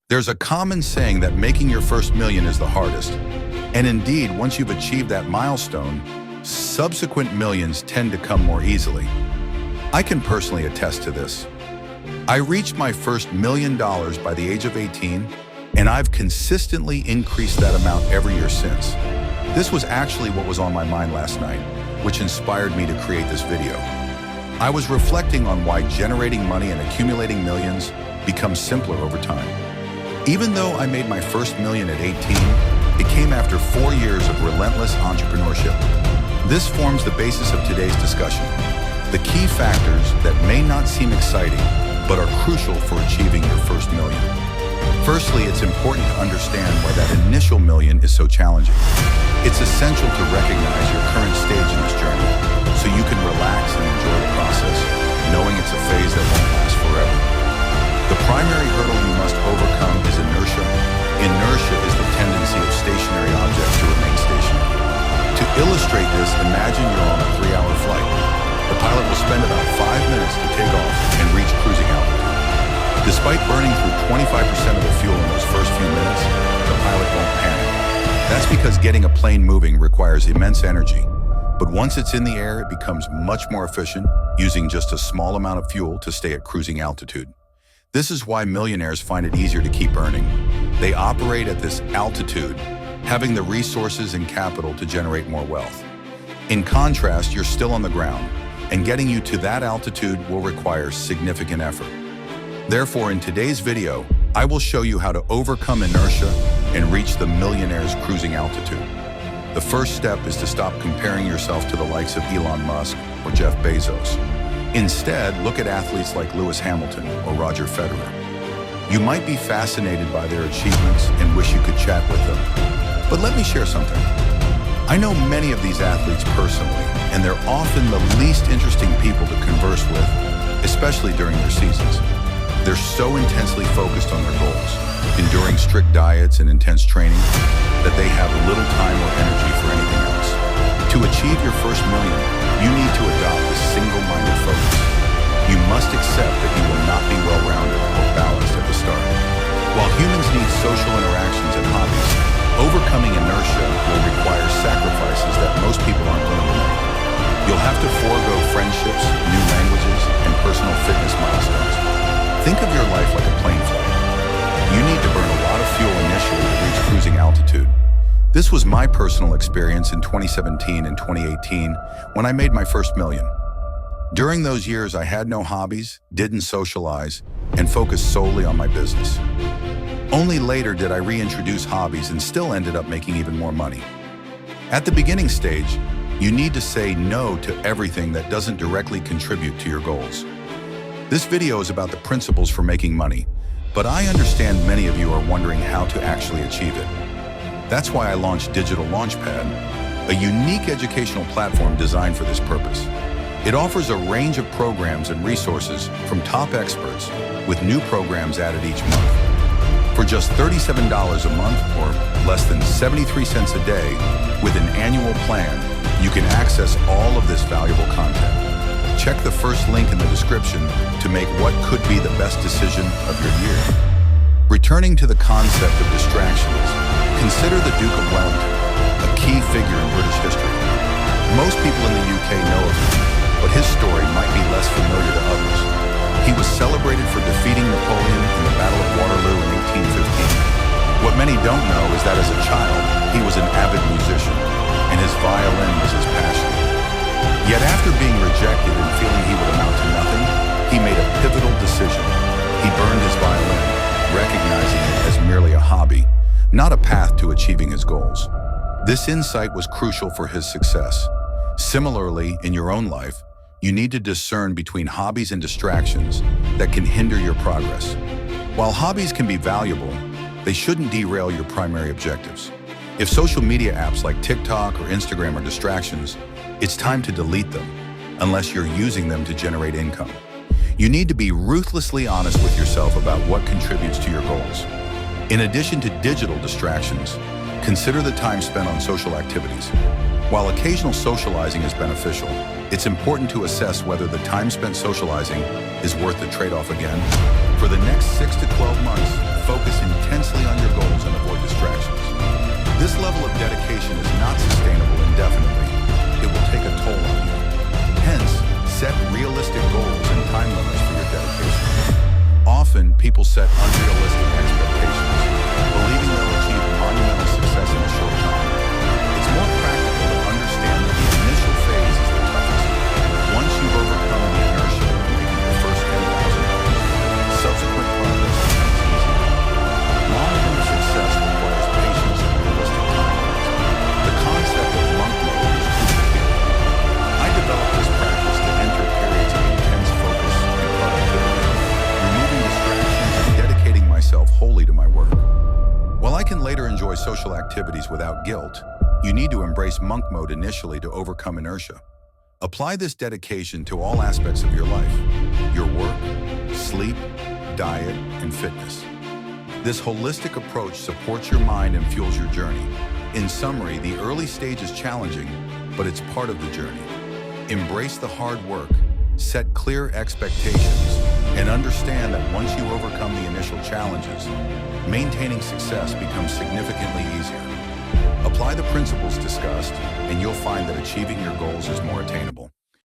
There's a common saying that making your first million is the hardest. And indeed, once you've achieved that milestone, subsequent millions tend to come more easily. I can personally attest to this. I reached my first $1 million by the age of 18, and I've consistently increased that amount every year since. This was actually what was on my mind last night, which inspired me to create this video. I was reflecting on why generating money and accumulating millions becomes simpler over time. Even though I made my first million at 18, it came after 4 years of relentless entrepreneurship. This forms the basis of today's discussion. The key factors that may not seem exciting, but are crucial for achieving your first million. Firstly, it's important to understand why that initial million is so challenging. It's essential to recognize your current stage in this journey, so you can relax and enjoy the process, knowing it's a phase that won't last forever. The primary hurdle you must overcome is inertia. Inertia is the tendency of stationary objects to remain stationary. To illustrate this, imagine you're on a 3-hour flight. The pilot will spend about 5 minutes to take off and reach cruising altitude. Despite burning through 25% of the fuel in those first few minutes, the pilot won't panic. That's because getting a plane moving requires immense energy. But once it's in the air, it becomes much more efficient, using just a small amount of fuel to stay at cruising altitude. This is why millionaires find it easier to keep earning. They operate at this altitude, having the resources and capital to generate more wealth. In contrast, you're still on the ground, and getting you to that altitude will require significant effort. Therefore, in today's video, I will show you how to overcome inertia and reach the millionaire's cruising altitude. The first step is to stop comparing yourself to the likes of Elon Musk or Jeff Bezos. Instead, look at athletes like Lewis Hamilton or Roger Federer. You might be fascinated by their achievements and wish you could chat with them. But let me share something. I know many of these athletes personally, and they're often the least interesting people to converse with, especially during their seasons. They're so intensely focused on their goals, enduring strict diets and intense training, that they have little time or energy for anything else. To achieve your first million, you need to adopt a single-minded focus. You must accept that you will not be well-rounded or balanced at the start. While humans need social interactions and hobbies, overcoming inertia will require sacrifices that most people aren't willing to make. You'll have to forego friendships, new languages, and personal fitness milestones. Think of your life like a plane flight. You need to burn a lot of fuel initially to reach cruising altitude. This was my personal experience in 2017 and 2018 when I made my first million. During those years, I had no hobbies, didn't socialize, and focused solely on my business. Only later did I reintroduce hobbies and still ended up making even more money. At the beginning stage, you need to say no to everything that doesn't directly contribute to your goals. This video is about the principles for making money, but I understand many of you are wondering how to actually achieve it. That's why I launched Digital Launchpad, a unique educational platform designed for this purpose. It offers a range of programs and resources from top experts, with new programs added each month. For just $37 a month, or less than 73 cents a day, with an annual plan, you can access all of this valuable content. Check the first link in the description to make what could be the best decision of your year. Returning to the concept of distractions, consider the Duke of Wellington, a key figure in British history. Most people in the UK know of him, but his story might be less familiar to others. He was celebrated for defeating Napoleon in the Battle of Waterloo in 1815. What many don't know is that as a child, he was an avid musician, and his violin was his passion. Yet after being rejected and feeling he would amount to nothing, he made a pivotal decision. He burned his violin, recognizing it as merely a hobby, not a path to achieving his goals. This insight was crucial for his success. Similarly, in your own life, you need to discern between hobbies and distractions that can hinder your progress. While hobbies can be valuable, they shouldn't derail your primary objectives. If social media apps like TikTok or Instagram are distractions, it's time to delete them, unless you're using them to generate income. You need to be ruthlessly honest with yourself about what contributes to your goals. In addition to digital distractions, consider the time spent on social activities. While occasional socializing is beneficial, it's important to assess whether the time spent socializing is worth the trade-off again. For the next 6 to 12 months, focus intensely dedication is not sustainable indefinitely. It will take a toll on you. Hence, set realistic goals and time limits for your dedication. Often, people set unrealistic expectations, believing they'll achieve monumental success in a short time. It's more practical to understand that the initial phase is the toughest. Once you've overcome the inertia of making your first 10,000, subsequent progress becomes easier. Long-term success requires patience and realistic timelines. The concept of monk mode is crucial here. I developed this practice to enter periods of intense focus and productivity, removing distractions and dedicating myself wholly to my work. While I can later enjoy social activities without guilt, you need to embrace monk mode initially to overcome inertia. Apply this dedication to all aspects of your life: your work, sleep, diet, and fitness. This holistic approach supports your mind and fuels your journey. In summary, the early stage is challenging, but it's part of the journey. Embrace the hard work, set clear expectations, and understand that once you overcome the initial challenges, maintaining success becomes significantly easier. Apply the principles discussed, and you'll find that achieving your goals is more attainable.